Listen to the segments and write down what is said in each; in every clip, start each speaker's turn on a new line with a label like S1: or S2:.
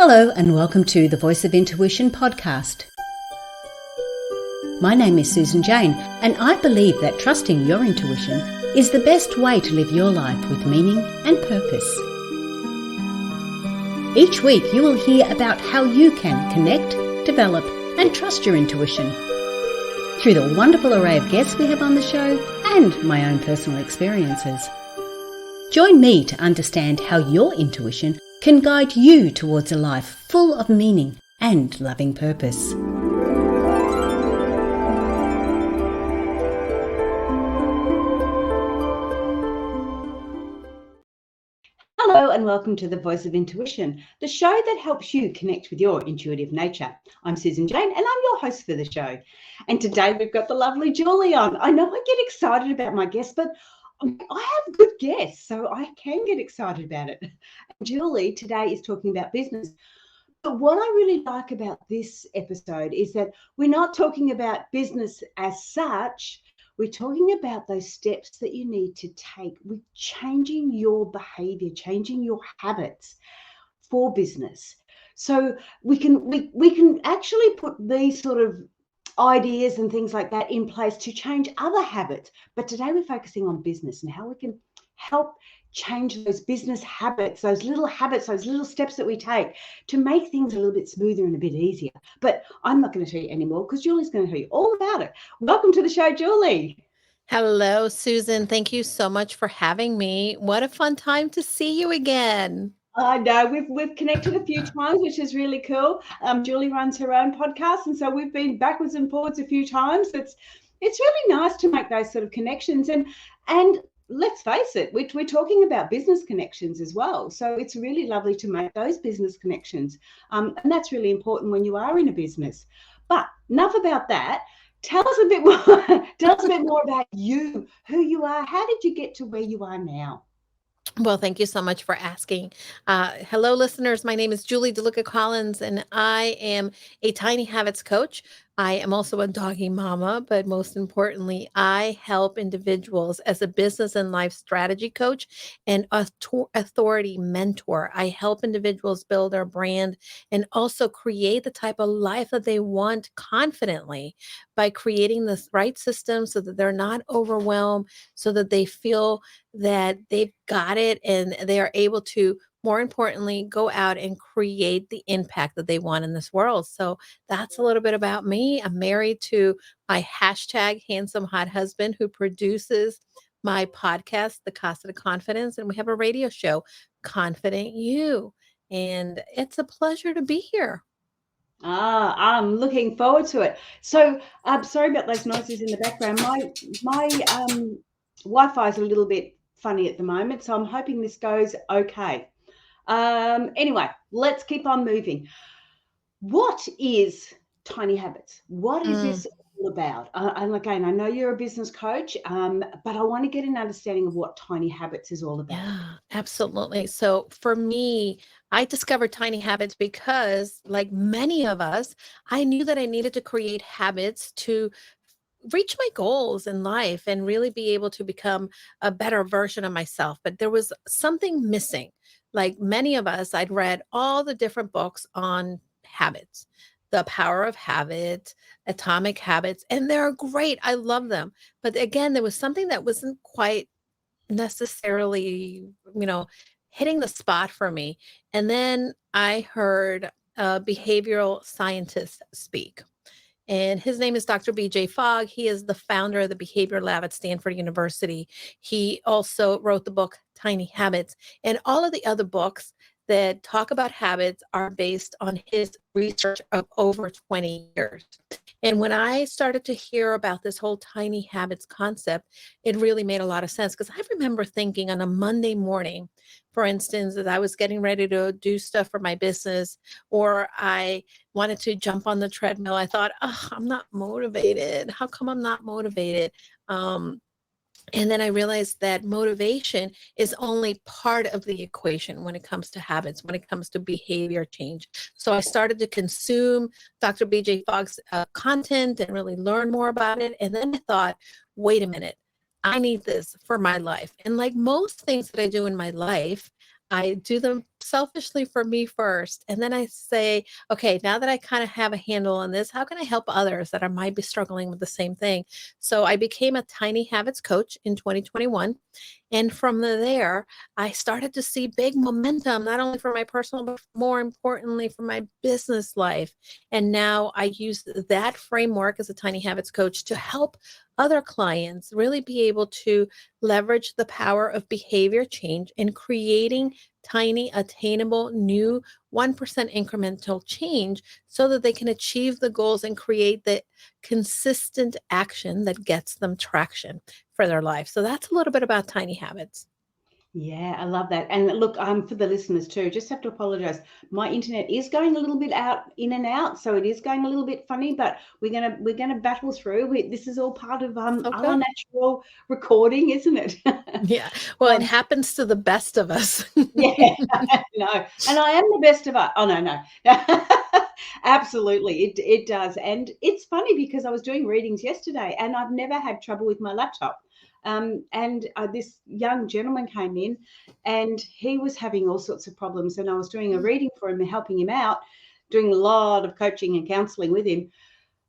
S1: Hello and welcome to the Voice of Intuition podcast. My name is Susan Jane and I believe that trusting your intuition is the best way to live your life with meaning and purpose. Each week you will hear about how you can connect, develop and trust your intuition through the wonderful array of guests we have on the show and my own personal experiences. Join me to understand how your intuition can guide you towards a life full of meaning and loving purpose. Hello and welcome to the Voice of Intuition, the show that helps you connect with your intuitive nature. I'm Susan Jane and I'm your host for the show. And today we've got the lovely Julie on. I know I get excited about my guests, but I have good guests, so I can get excited about it. Julie today is talking about business. But what I really like about this episode is that we're not talking about business as such. We're talking about those steps that you need to take with changing your behavior, changing your habits for business. So we can actually put these sort of ideas and things like that in place to change other habits. But today we're focusing on business and how we can help change those business habits, those little steps that we take to make things a little bit smoother and a bit easier. But I'm not going to tell you anymore because Julie's going to tell you all about it. Welcome to the show, Julie.
S2: Hello, Susan. Thank you so much for having me. What a fun time to see you again.
S1: I know we've connected a few times, which is really cool. Julie runs her own podcast, and so we've been backwards and forwards a few times. It's really nice to make those sort of connections, and let's face it, we're talking about business connections as well. So it's really lovely to make those business connections, and that's really important when you are in a business. But enough about that. Tell us a bit more. Tell us a bit more about you, who you are. How did you get to where you are now?
S2: Well, thank you so much for asking. Hello, listeners. My name is Julie DeLucca-Collins, and I am a tiny habits coach. I am also a doggy mama, but most importantly, I help individuals as a business and life strategy coach and authority mentor. I help individuals build their brand and also create the type of life that they want confidently by creating the right system so that they're not overwhelmed, so that they feel that they've got it and they are able to, more importantly, go out and create the impact that they want in this world. So that's a little bit about me. I'm married to my hashtag handsome hot husband who produces my podcast, The Cost of Confidence, and we have a radio show, Confident You. And it's a pleasure to be here.
S1: I'm looking forward to it. So I'm sorry about those noises in the background. My Wi-Fi is a little bit funny at the moment, so I'm hoping this goes okay. Anyway, let's keep on moving. What is Tiny Habits? What is this all about? And again, I know you're a business coach, but I want to get an understanding of what Tiny Habits is all about.
S2: Yeah, absolutely. So for me, I discovered tiny habits because, like many of us, I knew that I needed to create habits to reach my goals in life and really be able to become a better version of myself. But there was something missing. Like many of us, I'd read all the different books on habits, The Power of Habit, Atomic Habits, and they're great. I love them. But again, there was something that wasn't quite necessarily, hitting the spot for me. And then I heard a behavioral scientist speak. And his name is Dr. BJ Fogg. He is the founder of the Behavior Lab at Stanford University. He also wrote the book Tiny Habits. And all of the other books that talk about habits are based on his research of over 20 years. And when I started to hear about this whole tiny habits concept, it really made a lot of sense because I remember thinking on a Monday morning, for instance, as I was getting ready to do stuff for my business or I wanted to jump on the treadmill, I thought, oh, I'm not motivated. How come I'm not motivated? And then I realized that motivation is only part of the equation when it comes to habits, when it comes to behavior change. So I started to consume Dr. BJ Fogg's content and really learn more about it. And then I thought, wait a minute, I need this for my life. And like most things that I do in my life, I do them selfishly for me first. And then I say, okay, now that I kind of have a handle on this, how can I help others that might be struggling with the same thing? So I became a tiny habits coach in 2021. And from there, I started to see big momentum, not only for my personal, but more importantly, for my business life. And now I use that framework as a tiny habits coach to help other clients really be able to leverage the power of behavior change in creating tiny, attainable, new 1% incremental change so that they can achieve the goals and create the consistent action that gets them traction for their life. So that's a little bit about tiny habits.
S1: Yeah, I love that. And look, for the listeners too, just have to apologize. My internet is going a little bit in and out, so it is going a little bit funny, but we're gonna battle through. This is all part of
S2: Okay.
S1: our natural recording, isn't it?
S2: Yeah. Well, it
S1: Um,
S2: happens to the best of us.
S1: yeah, no, and I am the best of us. Oh no. Absolutely, it does. And it's funny because I was doing readings yesterday and I've never had trouble with my laptop. And this young gentleman came in and he was having all sorts of problems. And I was doing a reading for him and helping him out, doing a lot of coaching and counseling with him.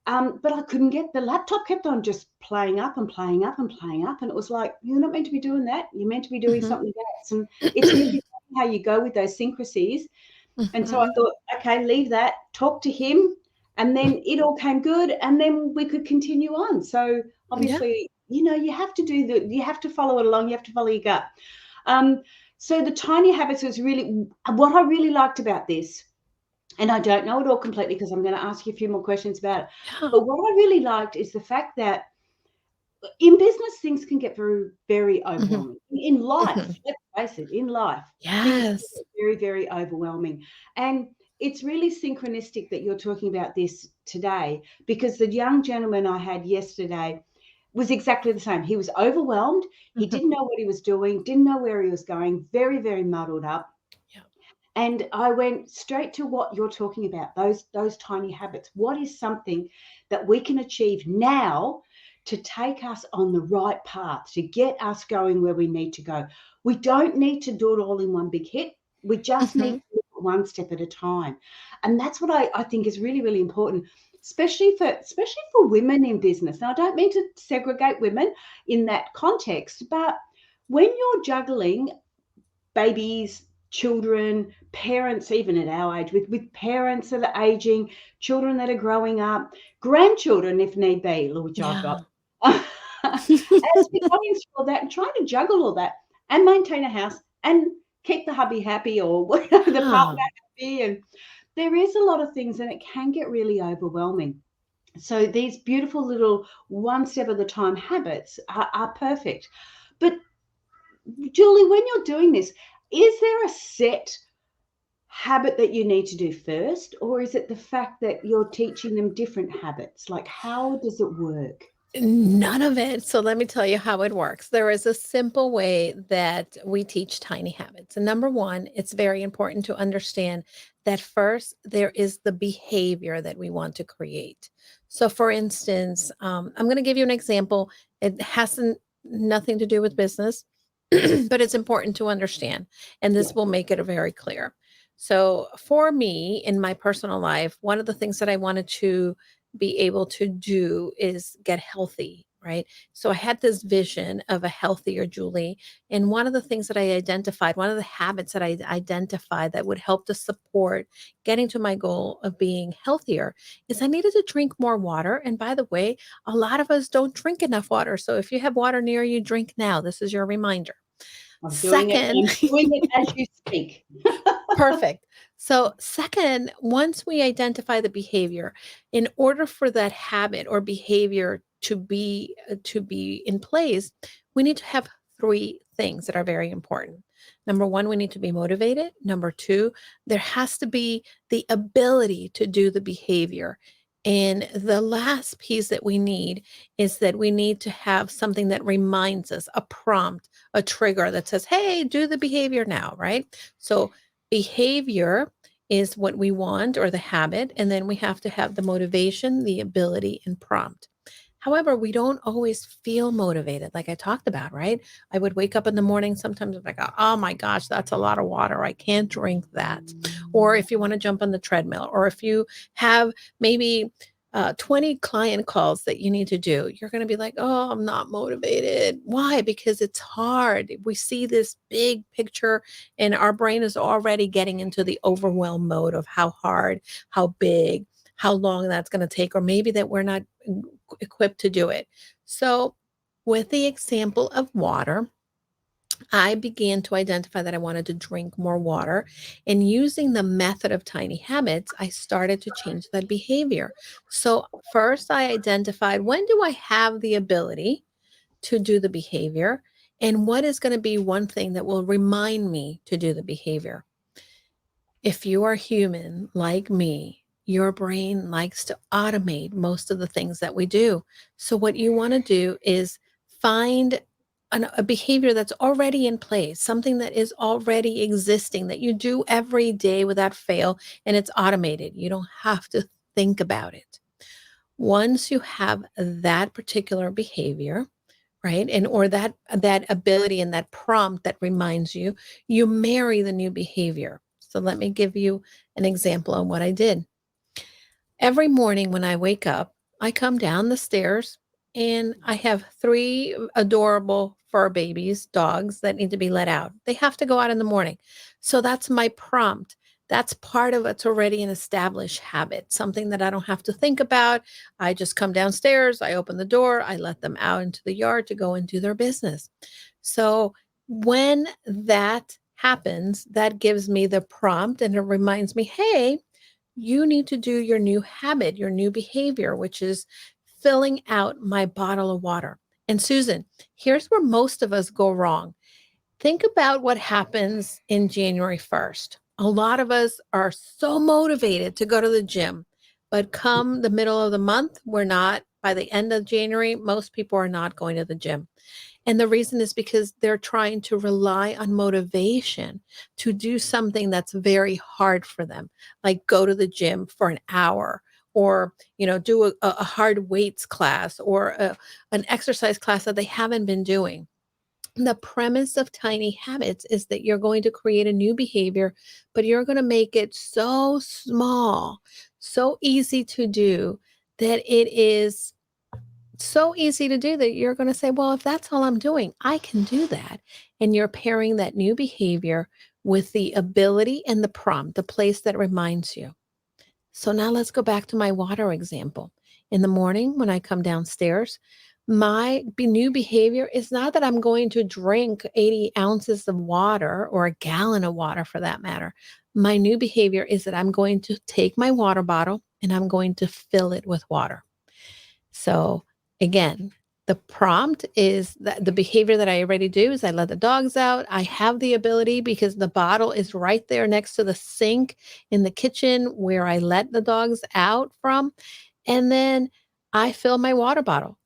S1: But I couldn't get the laptop, kept on just playing up and playing up and playing up. And it was like, you're not meant to be doing that. You're meant to be doing
S2: Mhm.
S1: something else. And it's really funny how you go with those syncrasies. And so I
S2: Mhm.
S1: thought, okay, leave that, talk to him. And then it all came good. And then we could continue on. So
S2: Yeah.
S1: obviously, you have to you have to follow it along. You have to follow your gut. Um, so the tiny habits was really what I really liked about this. And I don't know it all completely because I'm going to ask you a few more questions about it.
S2: Yeah.
S1: But what I really liked is the fact that in business, things can get very, very
S2: Mhm.
S1: overwhelming. In life,
S2: Mhm.
S1: let's face it, in life, things can
S2: Yes.
S1: get very, very overwhelming. And it's really synchronistic that you're talking about this today because the young gentleman I had yesterday was exactly the same. He was overwhelmed. He
S2: Mhm.
S1: didn't know what he was doing, didn't know where he was going, very, very muddled up.
S2: Yeah.
S1: And I went straight to what you're talking about, those tiny habits. What is something that we can achieve now to take us on the right path, to get us going where we need to go? We don't need to do it all in one big hit. We just need
S2: Mhm.
S1: to look at one step at a time. And that's what I think is really, really important, especially for women in business. Now, I don't mean to segregate women in that context, but when you're juggling babies, children, parents, even at our age, with parents that are aging, children that are growing up, grandchildren, if need be, which I've got.
S2: Yeah.
S1: As we're going through all that and trying to juggle all that and maintain a house and keep the hubby happy or the
S2: Yeah.
S1: partner happy. And there is a lot of things and it can get really overwhelming. So these beautiful little one step at a time habits are perfect. But Julie, when you're doing this, is there a set habit that you need to do first, or is it the fact that you're teaching them different habits? Like, how does it work?
S2: None of it. So let me tell you how it works. There is a simple way that we teach tiny habits. And number one, it's very important to understand that first, there is the behavior that we want to create. So, for instance, I'm going to give you an example. It hasn't nothing to do with business, but it's important to understand. And
S1: Yeah.
S2: this will make it very clear. So, for me in my personal life, one of the things that I wanted to be able to do is get healthy, right? So I had this vision of a healthier Julie. And one of the things that I identified, one of the habits that I identified that would help to support getting to my goal of being healthier is I needed to drink more water. And by the way, a lot of us don't drink enough water. So if you have water near you, drink now. This is your reminder.
S1: I'm doing it.
S2: Second,
S1: I'm doing it as you speak.
S2: perfect. So, second, once we identify the behavior, in order for that habit or behavior to be in place, we need to have three things that are very important. Number one, we need to be motivated. Number two, there has to be the ability to do the behavior. And the last piece that we need is that we need to have something that reminds us, a prompt, a trigger that says, hey, do the behavior now, right? So behavior is what we want or the habit. And then we have to have the motivation, the ability, and prompt. However, we don't always feel motivated, like I talked about, right? I would wake up in the morning. Sometimes I'm like, oh my gosh, that's a lot of water. I can't drink that. Or if you want to jump on the treadmill, or if you have maybe 20 client calls that you need to do, you're going to be like, oh, I'm not motivated. Why? Because it's hard. We see this big picture and our brain is already getting into the overwhelm mode of how hard, how big, how long that's going to take, or maybe that we're not equipped to do it. So, with the example of water, I began to identify that I wanted to drink more water. And using the method of tiny habits, I started to change that behavior. So, first, I identified when do I have the ability to do the behavior? And what is going to be one thing that will remind me to do the behavior? If you are human like me, your brain likes to automate most of the things that we do. So, what you want to do is find a behavior that's already in place, something that is already existing that you do every day without fail, and it's automated. You don't have to think about it. Once you have that particular behavior, right? And or that ability and that prompt that reminds you, you marry the new behavior. So let me give you an example on what I did. Every morning when I wake up, I come down the stairs and I have three adorable fur babies, dogs that need to be let out. They have to go out in the morning. So that's my prompt. That's part of it's already an established habit, something that I don't have to think about. I just come downstairs, I open the door, I let them out into the yard to go and do their business. So when that happens, that gives me the prompt and it reminds me, hey, you need to do your new habit, your new behavior, which is filling out my bottle of water. And Susan, here's where most of us go wrong. Think about what happens in January 1st. A lot of us are so motivated to go to the gym, but come the middle of the month, we're not. By the end of January, most people are not going to the gym. And the reason is because they're trying to rely on motivation to do something that's very hard for them, like go to the gym for an hour or, do a hard weights class or an exercise class that they haven't been doing. The premise of tiny habits is that you're going to create a new behavior, but you're going to make it so small, so easy to do that it is so easy to do that you're going to say, well, if that's all I'm doing, I can do that. And you're pairing that new behavior with the ability and the prompt, the place that reminds you. So now let's go back to my water example. In the morning, when I come downstairs, my new behavior is not that I'm going to drink 80 ounces of water or a gallon of water for that matter. My new behavior is that I'm going to take my water bottle and I'm going to fill it with water. So again, the prompt is that the behavior that I already do is I let the dogs out. I have the ability because the bottle is right there next to the sink in the kitchen where I let the dogs out from. And then I fill my water bottle.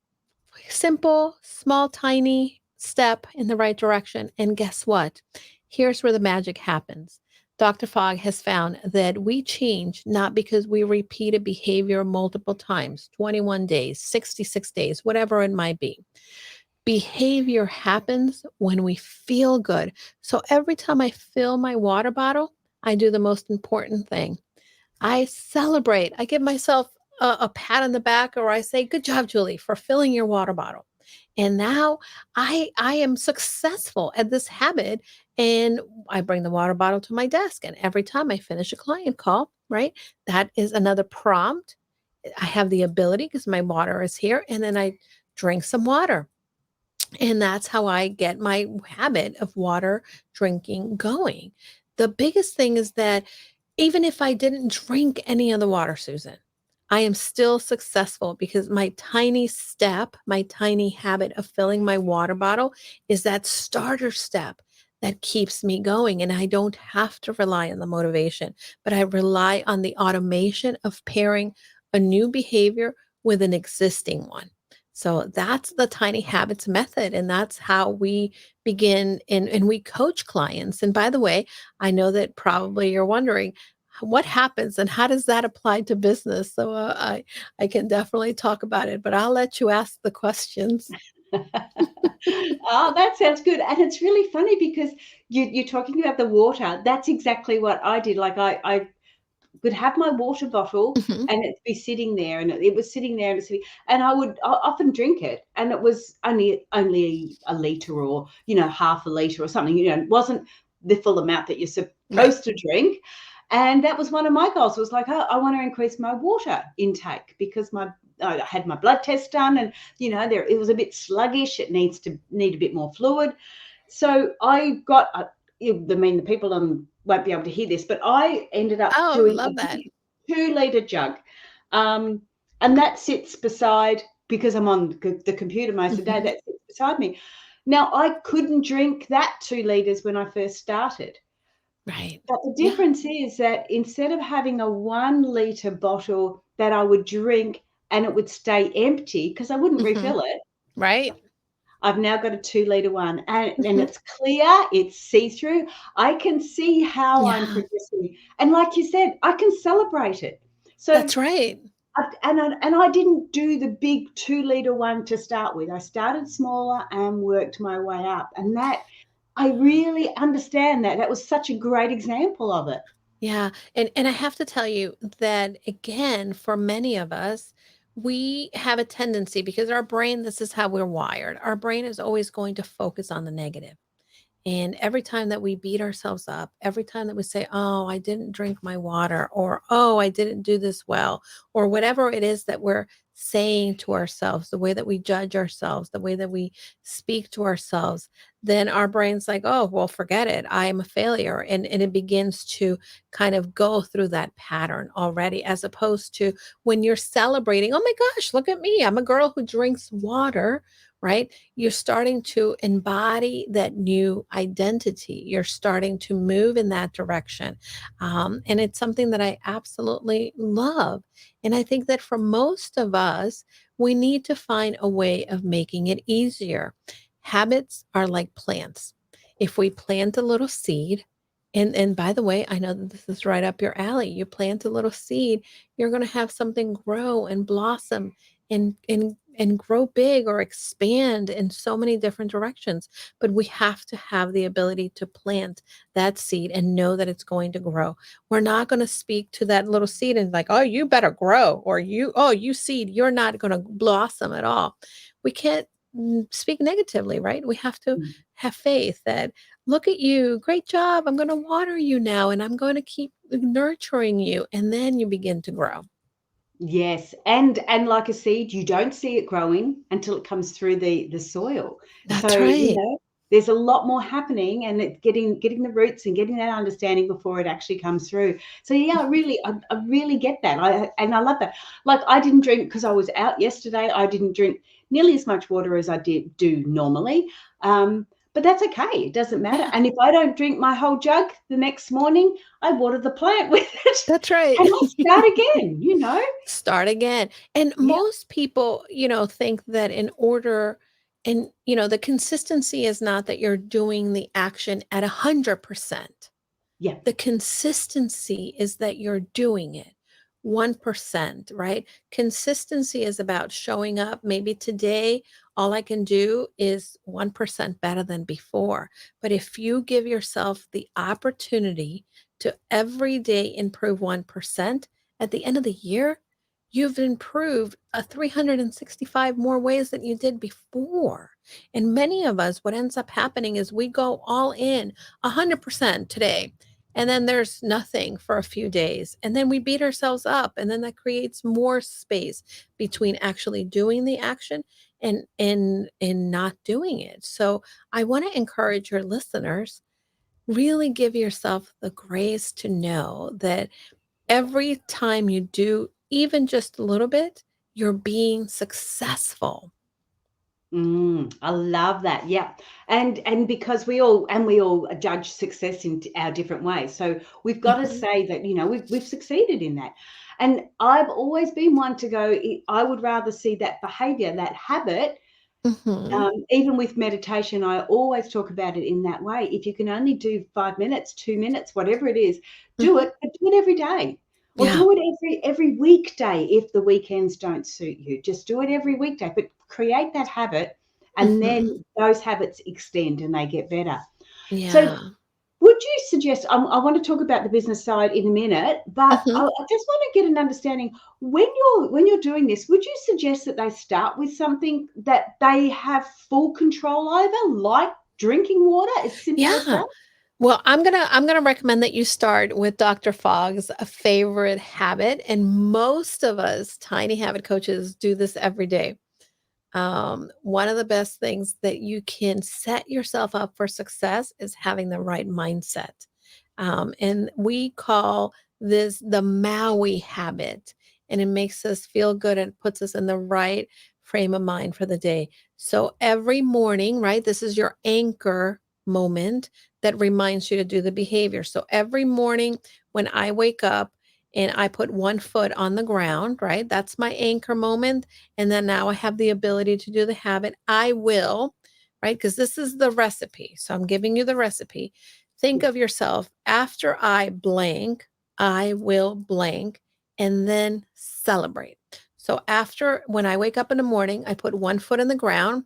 S2: Simple, small, tiny step in the right direction. And guess what? Here's where the magic happens. Dr. Fogg has found that we change not because we repeat a behavior multiple times, 21 days, 66 days, whatever it might be. Behavior happens when we feel good. So every time I fill my water bottle, I do the most important thing. I celebrate. I give myself a pat on the back, or I say, "Good job, Julie, for filling your water bottle." And now I am successful at this habit, and I bring the water bottle to my desk. And every time I finish a client call, right, that is another prompt. I have the ability because my water is here, and then I drink some water. And that's how I get my habit of water drinking going. The biggest thing is that even if I didn't drink any of the water, Susan, I am still successful because my tiny step, my tiny habit of filling my water bottle is that starter step that keeps me going. And I don't have to rely on the motivation, but I rely on the automation of pairing a new behavior with an existing one. So that's the tiny habits method. And that's how we begin and we coach clients. And by the way, I know that probably you're wondering, what happens and how does that apply to business? So I can definitely talk about it, but I'll let you ask the questions.
S1: Oh, that sounds good. And it's really funny because you're talking about the water. That's exactly what I did. Like I would have my water bottle
S2: Mhm.
S1: and it'd be sitting there and it was sitting there and it's sitting, and I would often drink it, and it was only a liter, or half a liter or something. It wasn't the full amount that you're
S2: Right.
S1: supposed to drink. And that was one of my goals, was like, oh, I want to increase my water intake because I had my blood test done, and there it was a bit sluggish. It need a bit more fluid. So I got the people won't be able to hear this, but I ended up
S2: Oh,
S1: doing a
S2: love that.
S1: big 2 liter jug. Um, and that sits beside, because I'm on the computer most of the day,
S2: Mhm.
S1: that sits beside me. Now, I couldn't drink that 2 liters when I first started.
S2: Right.
S1: But the
S2: Yeah.
S1: difference is that instead of having a 1 liter bottle that I would drink and it would stay empty because I wouldn't
S2: Mhm.
S1: refill it,
S2: Right.
S1: I've now got a 2 liter one, and
S2: Mhm.
S1: it's clear, it's see-through. I can see how I'm
S2: Yeah,
S1: progressing. And like you said, I can celebrate it. So
S2: that's right.
S1: I didn't do the big 2 liter one to start with. I started smaller and worked my way up. And that I really understand that. That was such a great example of it.
S2: Yeah, and I have to tell you that again, for many of us, we have a tendency because our brain, this is how we're wired. Our brain is always going to focus on the negative. And every time that we beat ourselves up, every time that we say, oh, I didn't drink my water, or oh, I didn't do this well, or whatever it is that we're saying to ourselves, the way that we judge ourselves, the way that we speak to ourselves, then our brain's like, oh, well, forget it. I am a failure. And it begins to kind of go through that pattern already, as opposed to when you're celebrating, oh my gosh, look at me. I'm a girl who drinks water, right? You're starting to embody that new identity. You're starting to move in that direction. And it's something that I absolutely love. And I think that for most of us, we need to find a way of making it easier. Habits are like plants. If we plant a little seed, and by the way, I know that this is right up your alley. You plant a little seed, you're going to have something grow and blossom and grow big or expand in so many different directions. But we have to have the ability to plant that seed and know that it's going to grow. We're not going to speak to that little seed and like, oh, you better grow, or you seed, you're not going to blossom at all. We can't speak negatively, right? We have to have faith that, look at you, great job. I'm going to water you now and I'm going to keep nurturing you. And then you begin to grow.
S1: Yes, and like a seed, you don't see it growing until it comes through the soil.
S2: That's
S1: So,
S2: right.
S1: there's a lot more happening, and it's getting the roots and getting that understanding before it actually comes through. So yeah, I really get that. I love that. Like, I didn't drink because I was out yesterday. I didn't drink nearly as much water as I do normally. But that's okay. It doesn't matter.
S2: Yeah,
S1: And if I don't drink my whole jug the next morning, I water the plant with it
S2: that's right.
S1: and I start again.
S2: Start again. And
S1: Yeah.
S2: most people, think that in order, and, the consistency is not that you're doing the action at 100%.
S1: Yeah.
S2: The consistency is that you're doing it 1%, right? Consistency is about showing up. Maybe today, all I can do is 1% better than before. But if you give yourself the opportunity to every day improve 1%, at the end of the year, you've improved 365 more ways than you did before. And many of us, what ends up happening is we go all in 100% today, and then there's nothing for a few days. And then we beat ourselves up. And then that creates more space between actually doing the action and not doing it. So I want to encourage your listeners, really give yourself the grace to know that every time you do even just a little bit, you're being successful.
S1: I love that. Yeah. And because we all judge success in our different ways. So we've got to
S2: Mhm,
S1: say that, we've succeeded in that. And I've always been one to go, I would rather see that behavior, that habit.
S2: mhm,
S1: Even with meditation, I always talk about it in that way. If you can only do 5 minutes, 2 minutes, whatever it is, do
S2: mhm.
S1: it, but do it every day. Or
S2: Yeah.
S1: do it every weekday if the weekends don't suit you. Just do it every weekday, but create that habit, and
S2: Mhm.
S1: then those habits extend and they get better. So
S2: Yeah.
S1: would you suggest, I want to talk about the business side in a minute, but I
S2: Mhm.
S1: just want to get an understanding, when you're doing this, would you suggest that they start with something that they have full control over, like drinking water, as simple as
S2: Yeah.
S1: that?
S2: Well, I'm gonna recommend that you start with Dr. Fogg's a favorite habit, and most of us tiny habit coaches do this every day. One of the best things that you can set yourself up for success is having the right mindset. And we call this the Maui habit, and it makes us feel good and puts us in the right frame of mind for the day. So every morning, right, this is your anchor moment that reminds you to do the behavior. So every morning when I wake up and I put one foot on the ground, right, that's my anchor moment. And then now I have the ability to do the habit. I will, right? Because this is the recipe. So I'm giving you the recipe. Think
S1: Yeah.
S2: of yourself after I blank, I will blank, and then celebrate. So after when I wake up in the morning, I put one foot in the ground.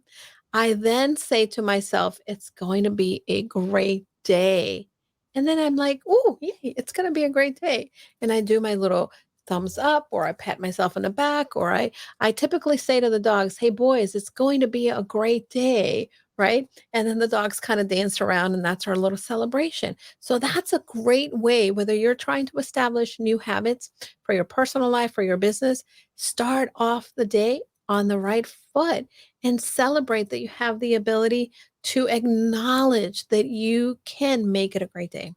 S2: I then say to myself, it's going to be a great day. And then I'm like, oh, yay, it's going to be a great day. And I do my little thumbs up, or I pat myself on the back, or I typically say to the dogs, hey boys, it's going to be a great day, right? And then the dogs kind of dance around, and that's our little celebration. So that's a great way, whether you're trying to establish new habits for your personal life or your business, start off the day on the right foot and celebrate that you have the ability to acknowledge that you can make it a great day.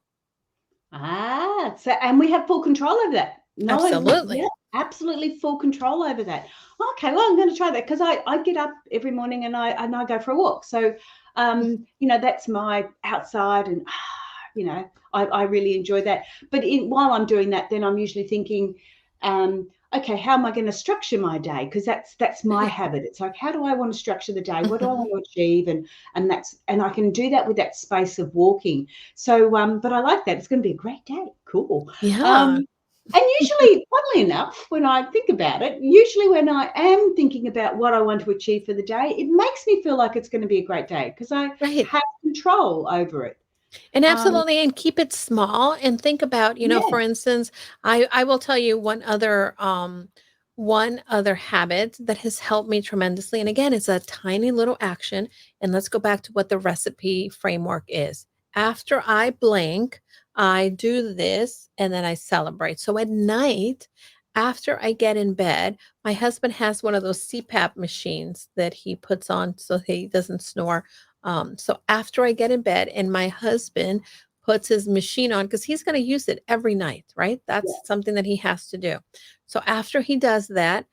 S1: So, and we have full control over that. No, yeah,
S2: Absolutely.
S1: absolutely full control over that. Okay, well, I'm going to try that, because I get up every morning and I go for a walk. So, that's my outside, and I really enjoy that. But while I'm doing that, then I'm usually thinking, okay, how am I going to structure my day? Because that's my
S2: Right.
S1: habit. It's like, how do I want to structure the day? What do I
S2: Mhm.
S1: want to achieve? And I can do that with that space of walking. So, but I like that. It's going to be a great day. Cool.
S2: Yeah.
S1: And usually, funnily enough, when I think about it, usually when I am thinking about what I want to achieve for the day, it makes me feel like it's going to be a great day, because I
S2: Right.
S1: have control over it.
S2: And
S1: Um,
S2: absolutely, and keep it small and think about,
S1: yeah,
S2: for instance, I will tell you one other habit that has helped me tremendously. And again, it's a tiny little action. And let's go back to what the recipe framework is. After I blank, I do this and then I celebrate. So at night, after I get in bed, my husband has one of those CPAP machines that he puts on so he doesn't snore. So after I get in bed and my husband puts his machine on, because he's going to use it every night, right?
S1: yeah.
S2: That's something that he has to do. So after he does that,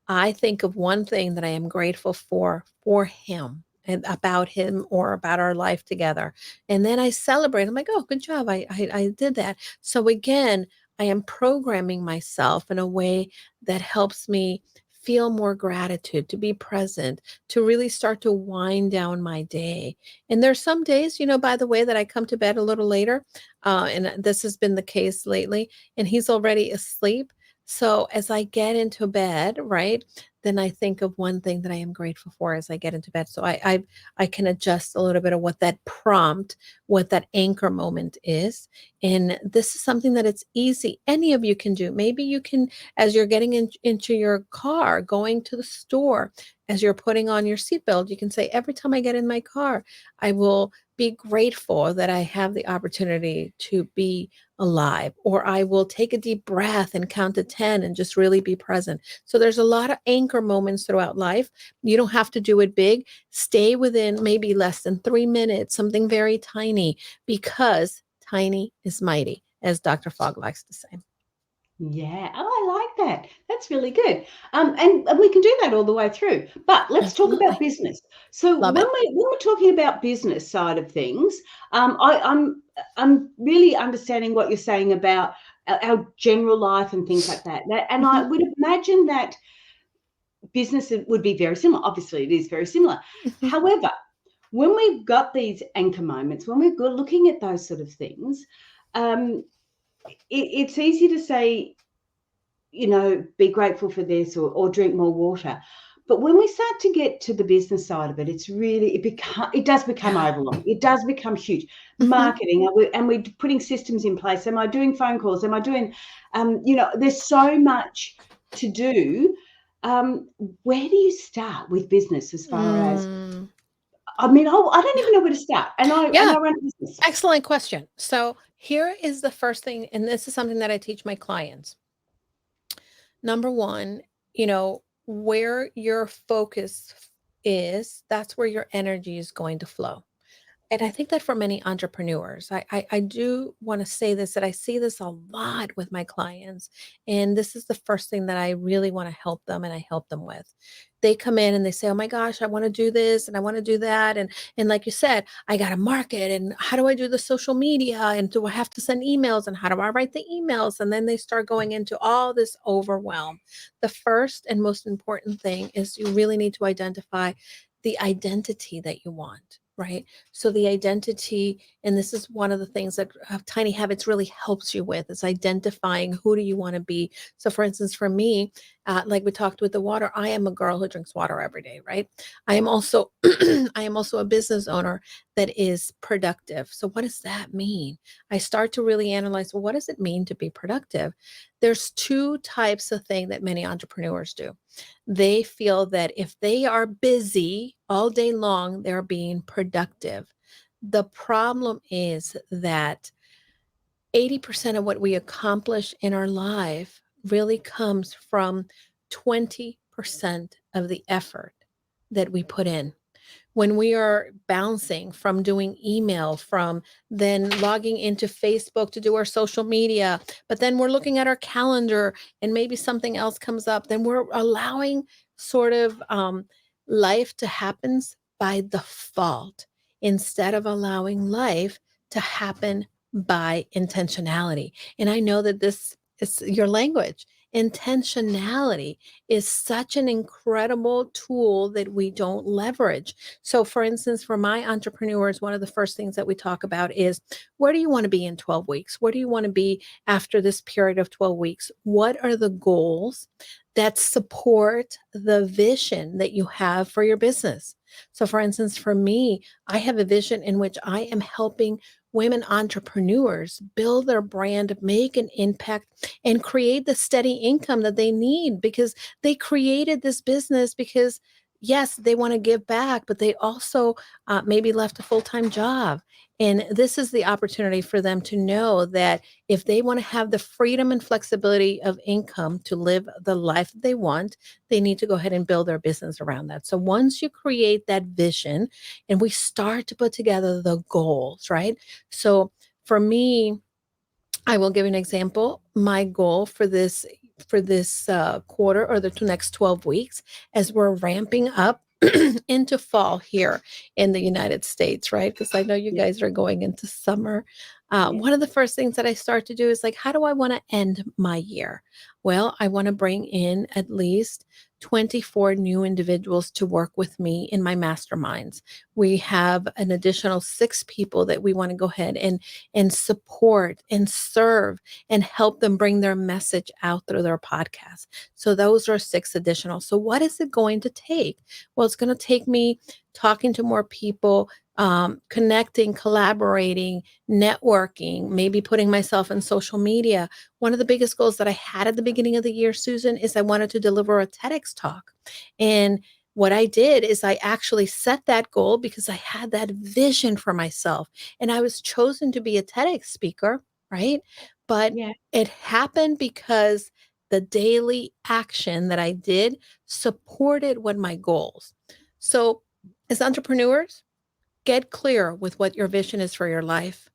S2: I think of one thing that I am grateful for him and about him or about our life together. And then I celebrate. I'm like, oh, good job. I did that. So again, I am programming myself in a way that helps me feel more gratitude, to be present, to really start to wind down my day. And there's some days, by the way, that I come to bed a little later. And this has been the case lately, and he's already asleep. So as I get into bed, right, then I think of one thing that I am grateful for as I get into bed. So I can adjust a little bit of what that prompt, what that anchor moment is. And this is something that it's easy. Any of you can do. Maybe you can, as you're getting into your car, going to the store, as you're putting on your seatbelt, you can say, every time I get in my car, I will be grateful that I have the opportunity to be alive, or I will take a deep breath and count to 10 and just really be present. So there's a lot of anchor moments throughout life. You don't have to do it big. Stay within maybe less than 3 minutes, something very tiny, because tiny is mighty, as Dr. Fogg likes to say.
S1: Yeah. Oh, I like that. That's really good. And we can do that all the way through. But let's talk about
S2: Absolutely.
S1: business. So
S2: Love
S1: when
S2: it.
S1: we're talking about business side of things, I'm really understanding what you're saying about our general life and things like that. And I
S2: Mhm,
S1: would imagine that business would be very similar. Obviously, it is very similar.
S2: mhm.
S1: However, when we've got these anchor moments, when we're looking at those sort of things, um, it's easy to say, be grateful for this or drink more water. But when we start to get to the business side of it, it's really, it does become
S2: Yeah.
S1: overwhelming. It does become huge.
S2: Mhm.
S1: Marketing, and we're putting systems in place. Am I doing phone calls? Am I doing, there's so much to do. Where do you start with business as far as,
S2: Mm.
S1: I mean, I don't
S2: Yeah.
S1: even know where to start. And
S2: Yeah.
S1: I run a business.
S2: Excellent question. So here is the first thing, and this is something that I teach my clients. Number one, where your focus is, that's where your energy is going to flow. And I think that for many entrepreneurs, I do want to say this, that I see this a lot with my clients. And this is the first thing that I really want to help them and I help them with. They come in and they say, oh my gosh, I want to do this and I want to do that. And like you said, I got to market, and how do I do the social media? And do I have to send emails? And how do I write the emails? And then they start going into all this overwhelm. The first and most important thing is you really need to identify the identity that you want, right? So the identity, and this is one of the things that Tiny Habits really helps you with, is identifying who do you want to be. So for instance, for me, like we talked with the water, I am a girl who drinks water every day, right? I am also I am also a business owner that is productive. So what does that mean? I start to really analyze, well, what does it mean to be productive? There's two types of thing that many entrepreneurs do. They feel that if they are busy all day long, they're being productive. The problem is that 80% of what we accomplish in our life really comes from 20% of the effort that we put in. When we are bouncing from doing email, from then logging into Facebook to do our social media, but then we're looking at our calendar and maybe something else comes up, then we're allowing sort of life to happen by default instead of allowing life to happen by intentionality. And I know that this is your language. Intentionality is such an incredible tool that we don't leverage. So, for instance, for my entrepreneurs, one of the first things that we talk about is, where do you want to be in 12 weeks? Where do you want to be after this period of 12 weeks? What are the goals that support the vision that you have for your business? So, for instance, for me, I have a vision in which I am helping women entrepreneurs build their brand, make an impact, and create the steady income that they need, because they created this business because, yes, they want to give back, but they also maybe left a full-time job. And this is the opportunity for them to know that if they want to have the freedom and flexibility of income to live the life that they want, they need to go ahead and build their business around that. So once you create that vision and we start to put together the goals, right? So for me, I will give you an example. My goal for this quarter, or the next 12 weeks, as we're ramping up into fall here in the United States, right? Because I know you
S1: Yeah,
S2: guys are going into summer.
S1: yeah,
S2: One of the first things that I start to do is like, how do I want to end my year? Well, I want to bring in at least 24 new individuals to work with me in my masterminds. We have an additional 6 people that we want to go ahead and support and serve and help them bring their message out through their podcast. So those are 6 additional. So what is it going to take? Well, it's going to take me talking to more people, connecting, collaborating, networking, maybe putting myself in social media. One of the biggest goals that I had at the beginning of the year, Susan, is I wanted to deliver a TEDx talk. And what I did is I actually set that goal because I had that vision for myself, and I was chosen to be a TEDx speaker, right? But
S1: yeah.
S2: it happened because the daily action that I did supported what my goals. So, as entrepreneurs, get clear with what your vision is for your life.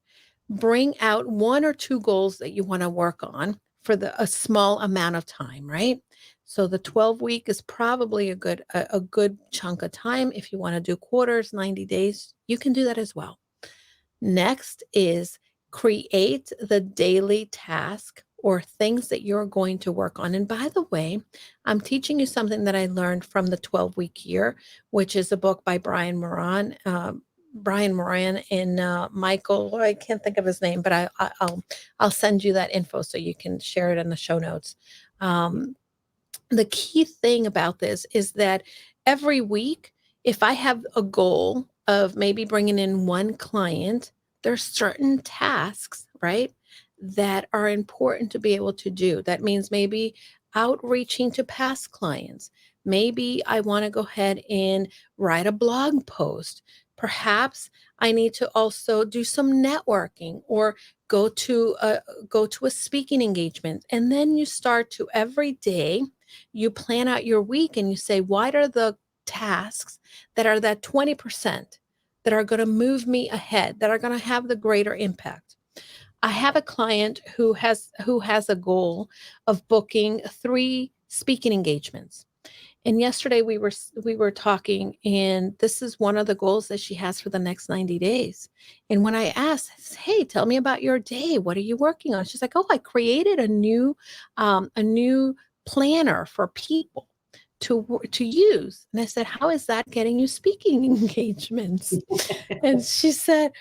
S2: Bring out 1 or 2 goals that you want to work on for a small amount of time, right? So the 12 week is probably a good chunk of time. If you want to do quarters, 90 days, you can do that as well. Next is create the daily task or things that you're going to work on. And by the way, I'm teaching you something that I learned from the 12-week year, which is a book by Brian Moran. Brian Moran and Michael. I can't think of his name, but I'll send you that info so you can share it in the show notes. The key thing about this is that every week, if I have a goal of maybe bringing in one client, there's certain tasks, right, that are important to be able to do. That means maybe outreaching to past clients. Maybe I want to go ahead and write a blog post. Perhaps I need to also do some networking or go to a speaking engagement. And then you start to every day you plan out your week and you say, what are the tasks that are that 20% that are going to move me ahead, that are going to have the greater impact? I have a client who has a goal of booking 3 speaking engagements. And yesterday we were talking, and this is one of the goals that she has for the next 90 days. And when I asked, "Hey, tell me about your day. What are you working on?" She's like, "Oh, I created a new planner for people to use." And I said, "How is that getting you speaking engagements?" And she said,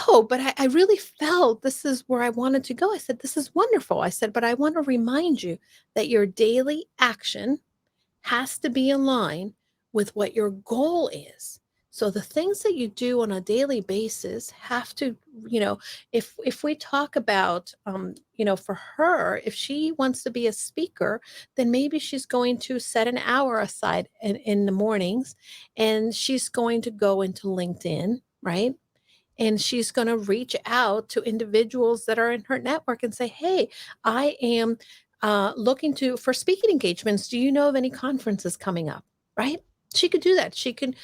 S2: "Oh, but I really felt this is where I wanted to go." I said, "This is wonderful." I said, "But I want to remind you that your daily action has to be aligned with what your goal is. So the things that you do on a daily basis have to, if we talk about, for her, if she wants to be a speaker, then maybe she's going to set an hour aside in the mornings, and she's going to go into LinkedIn, right? And she's going to reach out to individuals that are in her network and say, "Hey, I am looking for speaking engagements. Do you know of any conferences coming up?" Right? She could do that. She can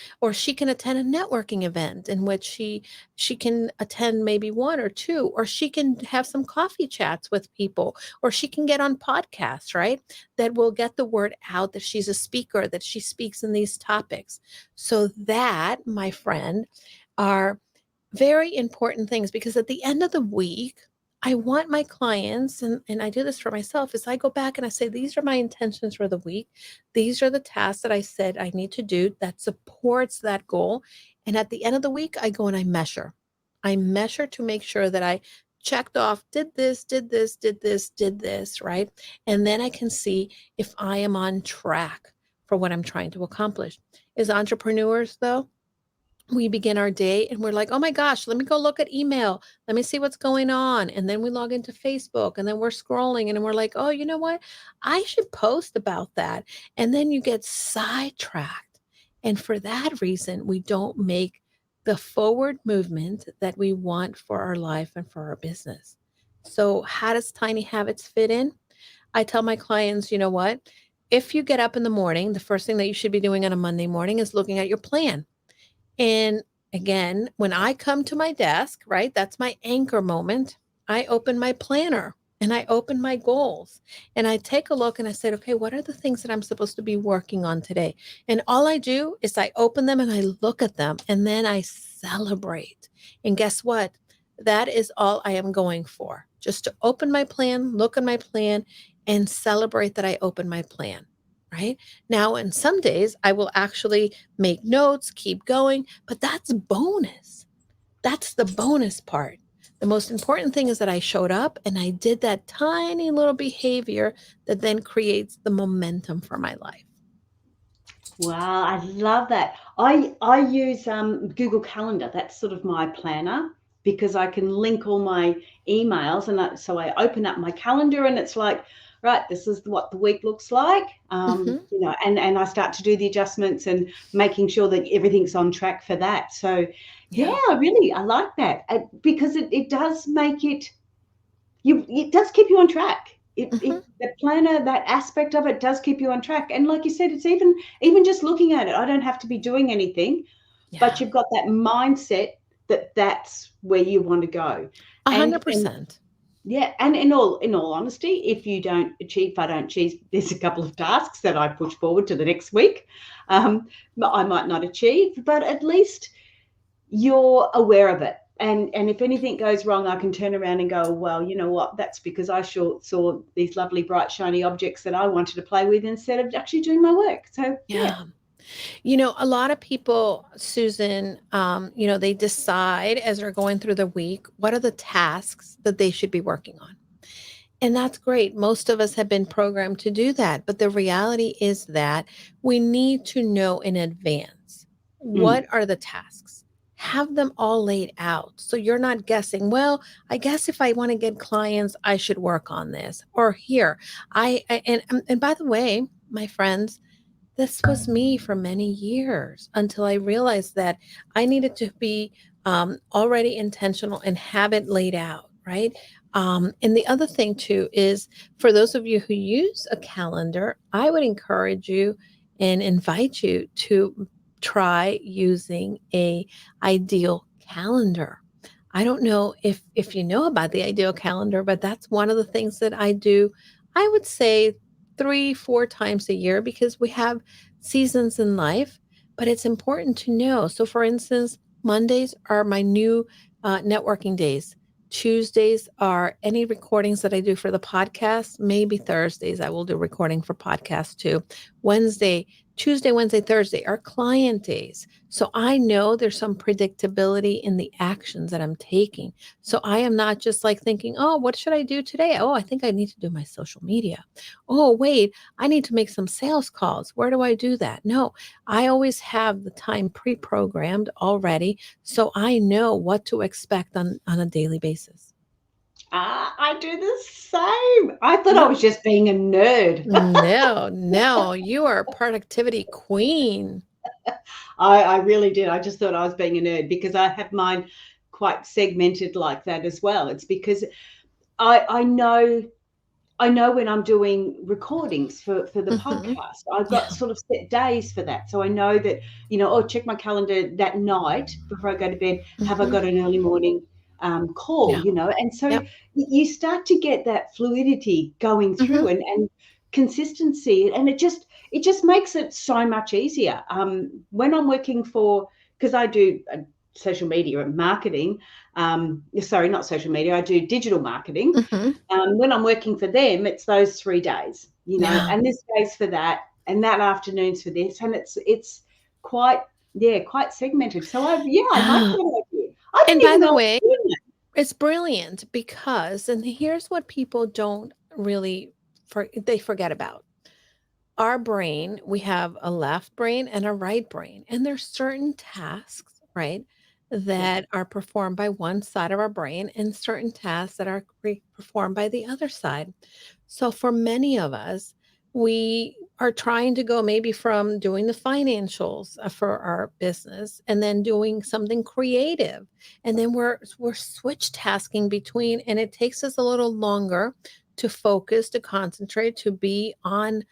S2: attend a networking event in which she can attend maybe one or two, or she can have some coffee chats with people, or she can get on podcasts, right? That will get the word out that she's a speaker, that she speaks in these topics. So that, my friend, are very important things, because at the end of the week, I want my clients, and I do this for myself, is I go back and I say, these are my intentions for the week. These are the tasks that I said I need to do that supports that goal. And at the end of the week, I go and I measure. I measure to make sure that I checked off, did this, did this, did this, did this, right? And then I can see if I am on track for what I'm trying to accomplish. As entrepreneurs, though, we begin our day and we're like, "Oh my gosh, let me go look at email. Let me see what's going on." And then we log into Facebook and then we're scrolling and we're like, "Oh, you know what? I should post about that." And then you get sidetracked. And for that reason, we don't make the forward movement that we want for our life and for our business. So, how does Tiny Habits fit in? I tell my clients, you know what? If you get up in the morning, the first thing that you should be doing on a Monday morning is looking at your plan. And again, when I come to my desk, right, that's my anchor moment. I open my planner and I open my goals and I take a look and I said, "Okay, what are the things that I'm supposed to be working on today?" And all I do is I open them and I look at them and then I celebrate. And guess what? That is all I am going for. Just to open my plan, look at my plan, and celebrate that I opened my plan. Right now, in some days, I will actually make notes, keep going, but that's bonus. That's the bonus part. The most important thing is that I showed up and I did that tiny little behavior that then creates the momentum for my life.
S1: Wow, I love that. I use Google Calendar. That's sort of my planner, because I can link all my emails, and so I open up my calendar and it's like, right, this is what the week looks like, and I start to do the adjustments and making sure that everything's on track for that. So yeah, really, I like that, because it does make it does keep you on track. The planner, that aspect of it, does keep you on track. And like you said, it's even just looking at it. I don't have to be doing anything, but you've got that mindset that that's where you want to go.
S2: 100%.
S1: Yeah, and in all honesty, if I don't achieve, there's a couple of tasks that I push forward to the next week. I might not achieve, but at least you're aware of it. And if anything goes wrong, I can turn around and go, well, you know what? That's because I saw these lovely, bright, shiny objects that I wanted to play with instead of actually doing my work. So yeah.
S2: A lot of people, Susan, they decide as they're going through the week, what are the tasks that they should be working on? And that's great. Most of us have been programmed to do that. But the reality is that we need to know in advance what
S1: Mm.
S2: are the tasks. Have them all laid out. So you're not guessing, well, I guess if I want to get clients, I should work on this. Or here, and by the way, my friends, this was me for many years until I realized that I needed to be already intentional and have it laid out, right? And the other thing too is for those of you who use a calendar, I would encourage you and invite you to try using a ideal calendar. I don't know if you know about the ideal calendar, but that's one of the things that I do. I would say 3, 4 times a year because we have seasons in life, but it's important to know. So, for instance, Mondays are my new networking days. Tuesdays are any recordings that I do for the podcast. Maybe Thursdays I will do recording for podcasts too. Wednesday, Tuesday, Wednesday, Thursday are client days. So I know there's some predictability in the actions that I'm taking. So I am not just like thinking, oh, what should I do today? Oh, I think I need to do my social media. Oh, wait, I need to make some sales calls. Where do I do that? No, I always have the time pre-programmed already. So I know what to expect on a daily basis.
S1: I do the same. I thought I
S2: Yep.
S1: was just being a nerd.
S2: No, no, you are a productivity queen.
S1: I really did. I just thought I was being a nerd because I have mine quite segmented like that as well. It's because I know when I'm doing recordings for the
S2: Hmm.
S1: podcast, I've got
S2: Yeah.
S1: sort of set days for that. So I know that, oh, check my calendar that night before I go to bed. Have I
S2: Hmm.
S1: got an early morning call,
S2: Yeah.
S1: And so
S2: Yep.
S1: you start to get that fluidity going through
S2: Hmm.
S1: and consistency. And it just makes it so much easier. When I'm working because I do social media and marketing, sorry, not social media, I do digital marketing.
S2: Hmm.
S1: When I'm working for them, it's those 3 days,
S2: Yeah.
S1: and this day's for that, and that afternoon's for this, and it's quite, yeah, quite segmented. So I like
S2: Yeah.
S1: that idea. I
S2: And
S1: didn't
S2: by
S1: even know
S2: the
S1: I
S2: way,
S1: was doing
S2: it's brilliant because, and here's what people don't really they forget about. Our brain, we have a left brain and a right brain, and there's certain tasks, right,
S1: that.
S2: that are performed by one side of our brain and certain tasks that are performed by the other side. So for many of us, we are trying to go maybe from doing the financials for our business and then doing something creative. And then we're switch tasking between, and it takes us a little longer to focus, to concentrate, to be on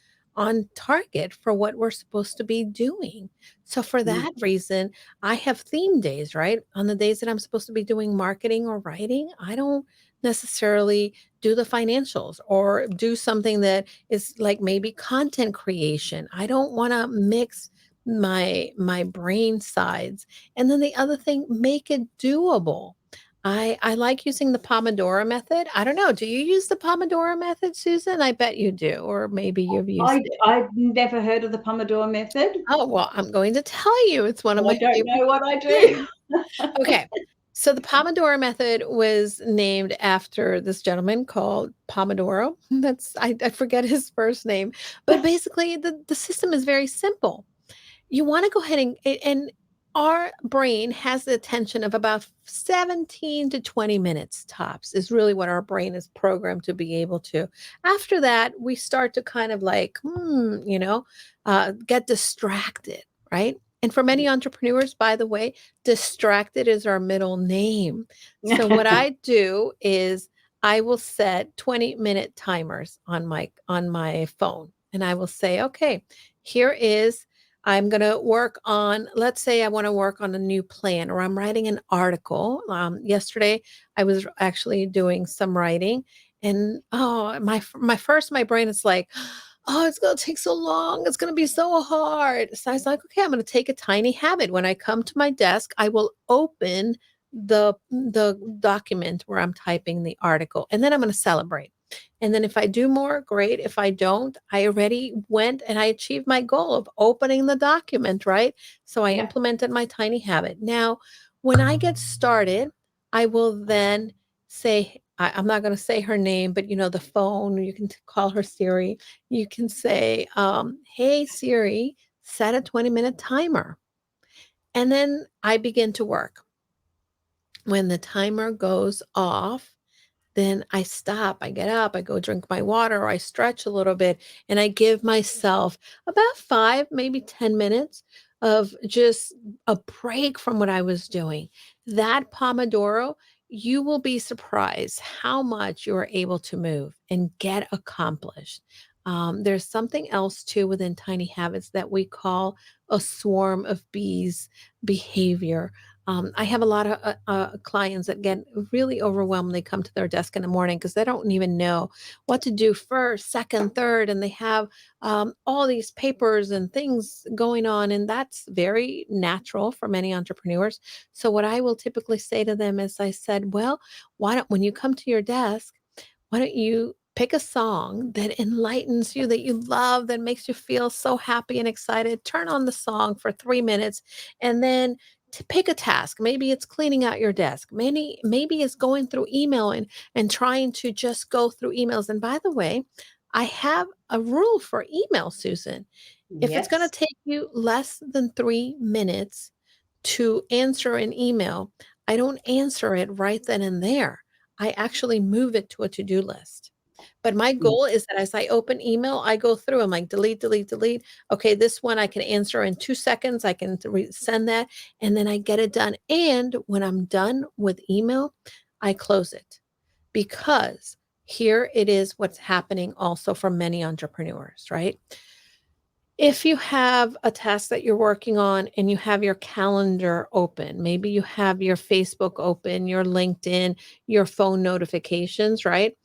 S2: target for what we're supposed to be doing. So for
S1: Mm.
S2: that reason, I have theme days, right? On the days that I'm supposed to be doing marketing or writing, I don't necessarily do the financials or do something that is like maybe content creation. I don't want to mix my brain sides. And then the other thing, make it doable. I like using the Pomodoro method. I don't know. Do you use the Pomodoro method, Susan? I bet you do, or maybe you've used it.
S1: I've never heard of the Pomodoro method.
S2: Oh, well, I'm going to tell you. It's one of
S1: Well, I
S2: my
S1: don't
S2: favorite
S1: know what I
S2: things.
S1: do.
S2: Okay. So the Pomodoro method was named after this gentleman called Pomodoro. I forget his first name, but basically the system is very simple. You want to go ahead and our brain has the attention of about 17 to 20 minutes tops is really what our brain is programmed to be able to. After that, we start to kind of like, get distracted, right? And for many entrepreneurs, by the way, distracted is our middle name. So what I do is I will set 20-minute timers on my phone and I will say, okay, here is I'm going to work on, let's say I want to work on a new plan or I'm writing an article. Yesterday, I was actually doing some writing and oh, my brain is like, oh, it's going to take so long. It's going to be so hard. So I was like, okay, I'm going to take a tiny habit. When I come to my desk, I will open the document where I'm typing the article and then I'm going to celebrate. And then if I do more, great. If I don't, I already went and I achieved my goal of opening the document, right? So I
S1: Yeah.
S2: implemented my tiny habit. Now, when I get started, I will then say, I'm not going to say her name, but the phone, you can call her Siri. You can say, hey, Siri, set a 20-minute timer. And then I begin to work. When the timer goes off, then I stop, I get up, I go drink my water, or I stretch a little bit, and I give myself about 5, maybe 10 minutes of just a break from what I was doing. That Pomodoro, you will be surprised how much you are able to move and get accomplished. There's something else too within tiny habits that we call a swarm of bees behavior. I have a lot of clients that get really overwhelmed when they come to their desk in the morning because they don't even know what to do first, second, third, and they have all these papers and things going on, and that's very natural for many entrepreneurs. So, what I will typically say to them is, I said, well, why don't when you come to your desk, why don't you pick a song that enlightens you, that you love, that makes you feel so happy and excited? Turn on the song for 3 minutes and then to pick a task. Maybe it's cleaning out your desk. Maybe it's going through email and trying to just go through emails. And by the way, I have a rule for email, Susan. If it's going to
S1: Yes.
S2: take you less than 3 minutes to answer an email, I don't answer it right then and there. I actually move it to a to-do list. But my
S1: Mm.
S2: goal is that as I open email, I go through. I'm like, delete, delete, delete. Okay, this one I can answer in 2 seconds. I can send that, and then I get it done. And when I'm done with email, I close it because here it is what's happening also for many entrepreneurs, right? If you have a task that you're working on and you have your calendar open, maybe you have your Facebook open, your LinkedIn, your phone notifications, right?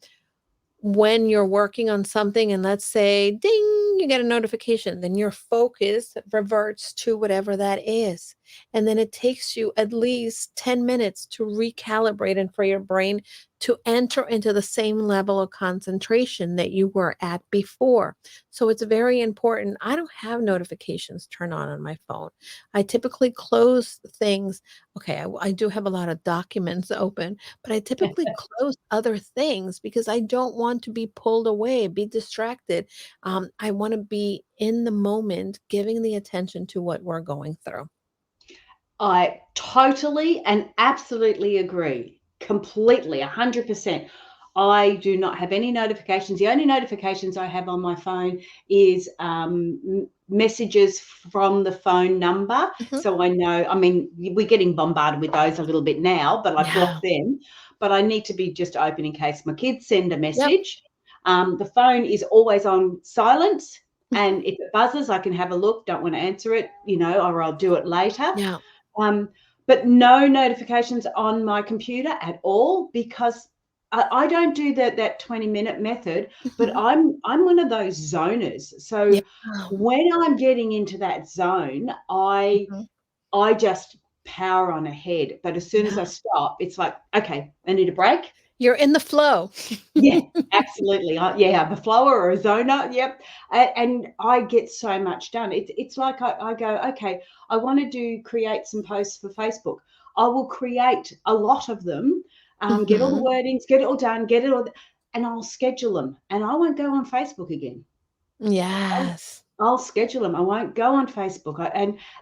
S2: When you're working on something and let's say ding, you get a notification, then your focus reverts to whatever that is. And then it takes you at least 10 minutes to recalibrate and for your brain to enter into the same level of concentration that you were at before. So it's very important. I don't have notifications turned on my phone. I typically close things. Okay, I do have a lot of documents open, but I typically close other things because I don't want to be pulled away, be distracted. I want to be in the moment, giving the attention to what we're going through.
S1: I totally and absolutely agree. Completely, 100%. I do not have any notifications. The only notifications I have on my phone is messages from the phone number.
S2: Mhm.
S1: So I know, I mean, we're getting bombarded with those a little bit now, but I
S2: Yeah.
S1: block them. But I need to be just open in case my kids send a
S2: Yep.
S1: message. The phone is always on silent. And if it buzzes, I can have a look, don't want to answer it, or I'll do it later.
S2: Yeah.
S1: Um, but no notifications on my computer at all because I don't do that 20-minute method, but
S2: Mhm.
S1: I'm one of those zoners.
S2: Yeah.
S1: So when I'm getting into that zone,
S2: Mhm.
S1: I just power on ahead. But as soon as
S2: Yeah.
S1: I stop, it's like, okay, I need a break.
S2: You're in the flow.
S1: Yeah, absolutely. Yeah, I'm a flower or a zoner. Yep. And I get so much done. It's like I go, okay, I want to create some posts for Facebook. I will create a lot of them, get all the
S2: Mhm.
S1: wordings, get it all done, get it all, and I'll schedule them. And I won't go on Facebook again.
S2: Yes.
S1: I'll schedule them. I won't go on Facebook.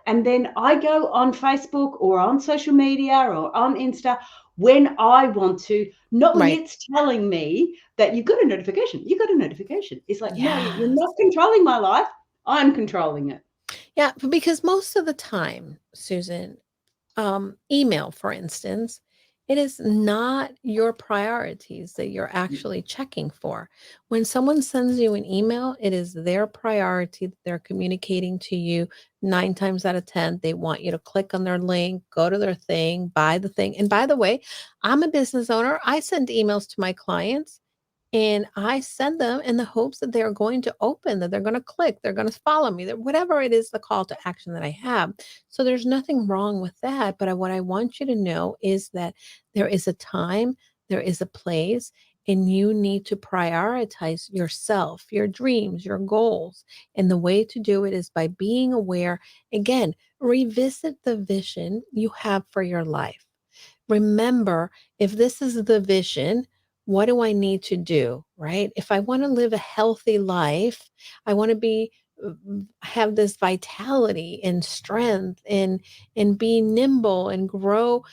S1: And then I go on Facebook or on social media or on Insta when I want to, not when
S2: Right.
S1: it's telling me that you've got a notification. You got a notification. It's like, no, you're
S2: Yes.
S1: not controlling my life. I'm controlling it.
S2: Yeah, because most of the time, Susan, email, for instance, it is not your priorities that you're actually checking for. When someone sends you an email, it is their priority that they're communicating to you. 9 times out of 10, they want you to click on their link, go to their thing, buy the thing. And by the way, I'm a business owner. I send emails to my clients and I send them in the hopes that they're going to open, that they're going to click, they're going to follow me, that whatever it is, the call to action that I have. So there's nothing wrong with that. But what I want you to know is that there is a time, there is a place, and you need to prioritize yourself, your dreams, your goals. And the way to do it is by being aware. Again, revisit the vision you have for your life. Remember, if this is the vision, what do I need to do, right? If I want to live a healthy life, I want to be have this vitality and strength and be nimble and grow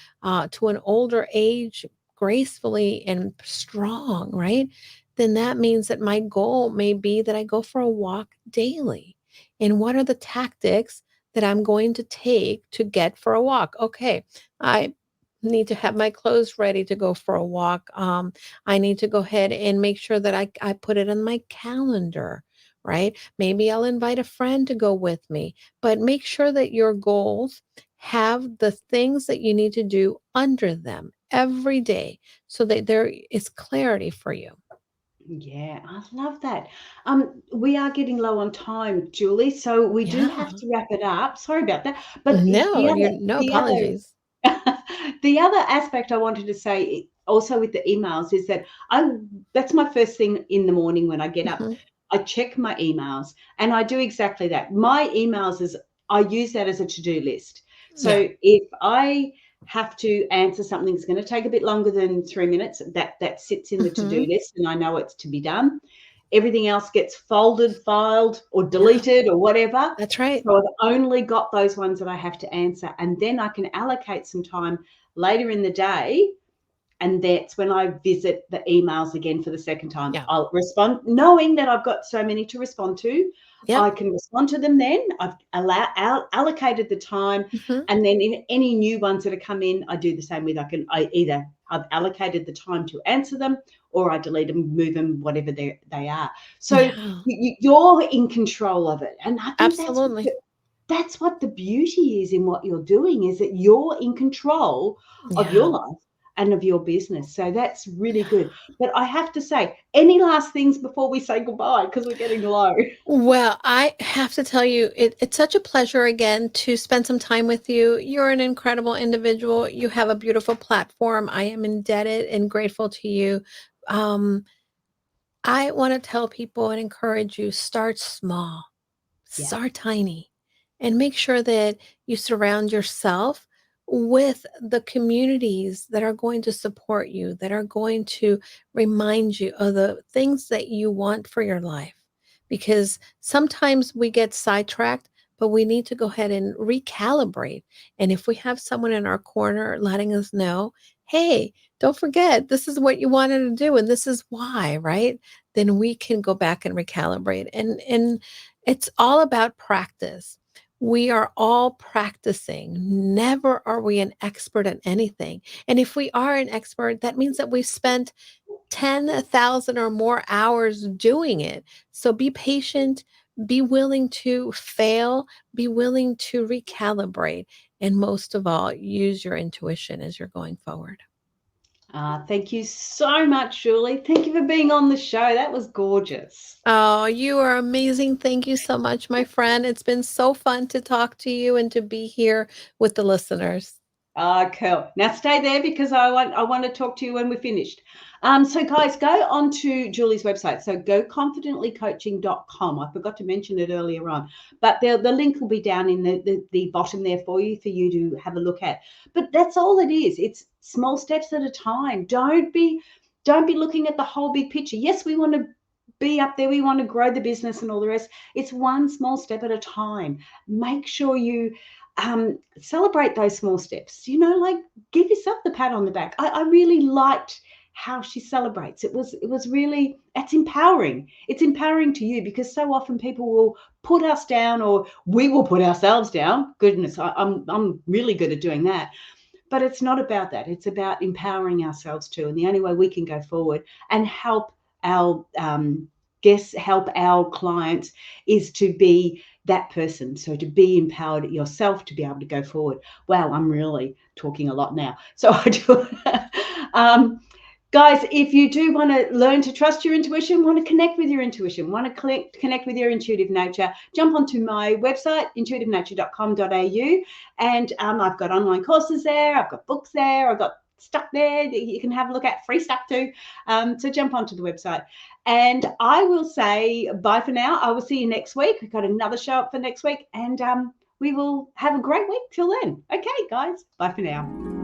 S2: to an older age gracefully and strong, right? Then that means that my goal may be that I go for a walk daily. And what are the tactics that I'm going to take to get for a walk? Okay, I need to have my clothes ready to go for a walk. I need to go ahead and make sure that I put it on my calendar, right? Maybe I'll invite a friend to go with me, but make sure that your goals have the things that you need to do under them every day so that there is clarity for you.
S1: Yeah, I love that. We are getting low on time, Julie, so we do
S2: Yeah.
S1: have to wrap it up. Sorry about that. But
S2: No, you're no
S1: the other
S2: apologies.
S1: the other aspect I wanted to say also with the emails is that that's my first thing in the morning when I get up.
S2: Mhm.
S1: I check my emails and I do exactly that. My emails is I use that as a to-do list.
S2: Yeah.
S1: So if I have to answer something that's going to take a bit longer than 3 minutes, that sits in the to-do
S2: Mhm.
S1: list and I know it's to be done. Everything else gets folded, filed, or
S2: Yeah,
S1: deleted or whatever.
S2: that's right.
S1: So I've only got those ones that I have to answer. And then I can allocate some time later in the day. And that's when I visit the emails again for the second time.
S2: Yeah.
S1: I'll respond, knowing that I've got so many to respond to.
S2: Yep.
S1: I can respond to them then. I've allocated the time.
S2: Mhm.
S1: And then in any new ones that have come in, I do the same with, I've allocated the time to answer them or I delete them, move them, whatever they are. So
S2: Yeah,
S1: you're in control of it. And I think
S2: absolutely.
S1: that's what the beauty is in what you're doing, is that you're in control of your
S2: Yeah.
S1: life and of your business. So that's really
S2: Yeah.
S1: good. But I have to say, any last things before we say goodbye, because we're getting low?
S2: Well, I have to tell you, it's such a pleasure again to spend some time with you. You're an incredible individual. You have a beautiful platform. I am indebted and grateful to you. Um, I want to tell people and encourage you, start small.
S1: Yeah.
S2: Start tiny and make sure that you surround yourself with the communities that are going to support you, that are going to remind you of the things that you want for your life. Because sometimes we get sidetracked, but we need to go ahead and recalibrate. And if we have someone in our corner letting us know, hey, don't forget, this is what you wanted to do and this is why, right? Then we can go back and recalibrate. And it's all about practice. We are all practicing. Never are we an expert at anything. And if we are an expert, that means that we've spent 10,000 or more hours doing it. So be patient, be willing to fail, be willing to recalibrate, and most of all, use your intuition as you're going forward.
S1: Thank you so much, Julie. Thank you for being on the show. That was gorgeous.
S2: Oh, you are amazing. Thank you so much, my friend. It's been so fun to talk to you and to be here with the listeners.
S1: Cool. Now stay there because I want to talk to you when we're finished. So guys, go on to Julie's website. So goconfidentlycoaching.com. I forgot to mention it earlier on, but the link will be down in the bottom there for you to have a look at. But that's all it is. It's small steps at a time. Don't be looking at the whole big picture. Yes, we want to be up there. We want to grow the business and all the rest. It's one small step at a time. Make sure you celebrate those small steps, like give yourself the pat on the back. I really liked how she celebrates. It was really, it's empowering. It's empowering to you because so often people will put us down or we will put ourselves down. Goodness, I'm really good at doing that. But it's not about that. It's about empowering ourselves too. And the only way we can go forward and help our guests, help our clients is to be that person. So to be empowered yourself to be able to go forward. Wow, I'm really talking a lot now. So I do. Guys, if you do want to learn to trust your intuition, want to connect with your intuition, want to connect with your intuitive nature, jump onto my website, intuitivenature.com.au. And I've got online courses there. I've got books there. I've got stuff there that you can have a look at, free stuff too. So jump onto the website. And I will say bye for now. I will see you next week. We've got another show up for next week, and we will have a great week till then. Okay, guys, bye for now.